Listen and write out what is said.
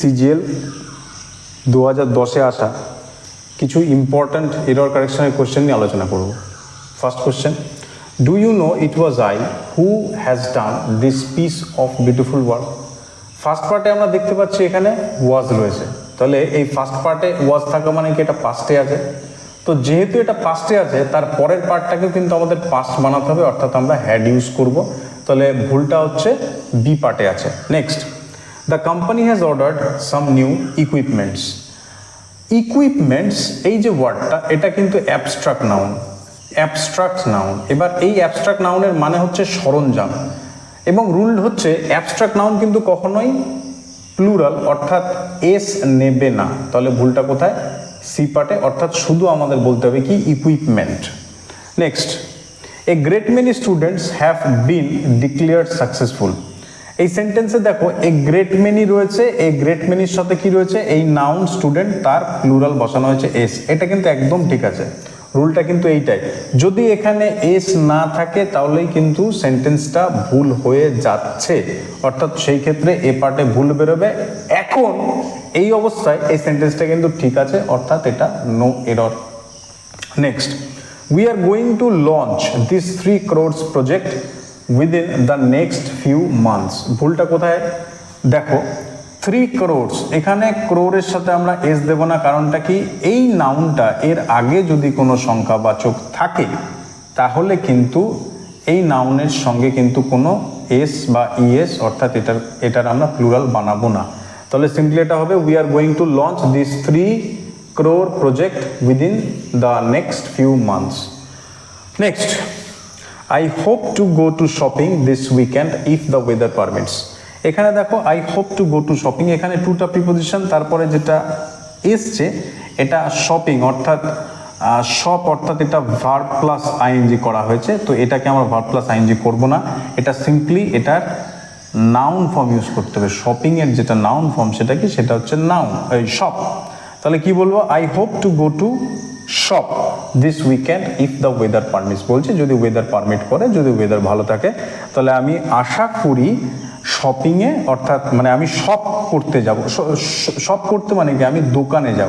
CGL 2010-এ আসা কিছু important error কারেকশনের question নিয়ে আলোচনা করব। First question, do you know it was I who has done this piece of beautiful work? First পার্টে আমরা দেখতে পাচ্ছি এখানে ওয়াজ রয়েছে, তাহলে এই ফার্স্ট পার্টে ওয়াজ থাকা মানে কি এটা পাস্টে আছে। তো যেহেতু এটা পাস্টে আছে, তার পরের পার্টটাকেও কিন্তু আমাদের পাস্ট বানাতে হবে, অর্থাৎ আমরা হ্যাড ইউজ করব। তাহলে ভুলটা হচ্ছে বি পার্টে আছে। Next, the company has ordered some new equipments. Equipments এই যে ওয়ার্ডটা, এটা কিন্তু অ্যাবস্ট্রাক্ট নাউন। অ্যাবস্ট্রাক্ট নাউন, এবার এই অ্যাবস্ট্রাক্ট নাউনের মানে হচ্ছে সরঞ্জাম, এবং রুল হচ্ছে অ্যাবস্ট্রাক্ট নাউন কিন্তু কখনোই প্লুরাল অর্থাৎ এস নেবে না। তাহলে ভুলটা কোথায়? সি পার্টে, অর্থাৎ শুধু আমাদের বলতে হবে কি equipment. Next, a great many students have been declared successful. এই সেন্টেন্সে দেখো এ গ্রেট মেনি রয়েছে, এই গ্রেট মেনির সাথে কি রয়েছে? এই নাউন স্টুডেন্ট, তার প্লুরাল বসানো হয়েছে এস। এটা কিন্তু একদম ঠিক আছে, রুলটা কিন্তু এইটাই। যদি এখানে এস না থাকে তাহলেই কিন্তু সেন্টেন্সটা ভুল হয়ে যাচ্ছে, অর্থাৎ সেই ক্ষেত্রে এ পার্টে ভুল বেরোবে। এখন এই অবস্থায় এই সেন্টেন্সটা কিন্তু ঠিক আছে, অর্থাৎ এটা no error. Next, we are going to launch this 3 crores project within the next few months. ভুলটা কোথায়? দেখো 3 crores, এখানে ক্রোরের সাথে আমরা এস দেব না, কারণটা কি? এই নাউনটা এর আগে যদি কোনো সংখ্যাবাচক থাকে তাহলে কিন্তু এই নাউনের সঙ্গে কিন্তু কোনো এস বা ইএস অর্থাৎ এটার আমরা প্লুরাল বানাবো না। তাহলে সিম্পলি এটা হবে we are going to launch this 3 crore project within the next few months. Next, I hope to go to shopping this weekend if the weather permits. এখানে দেখো I hope to go to shopping, এখানে টুটা preposition, তারপরে যেটা এসছে এটা shopping অর্থাৎ shop, অর্থাৎ এটা ভার্ব প্লাস আইএনজি করা হয়েছে। তো এটাকে আমরা ভার্ব প্লাস আইএনজি করবো না, এটা সিম্পলি এটার নাউন ফর্ম ইউজ করতে হবে। শপিং এর যেটা নাউন ফর্ম সেটা কি? সেটা হচ্ছে নাউন, এই শপ। তাহলে কি বলবো? I hope to go to shop this weekend if the weather permits. বলছে যদি ওয়েদার পারমিট করে, যদি ওয়েদার ভালো থাকে, তাহলে আমি আশা করি শপিংয়ে, অর্থাৎ মানে আমি শপ করতে যাব। শপ করতে মানে কি? আমি দোকানে যাব।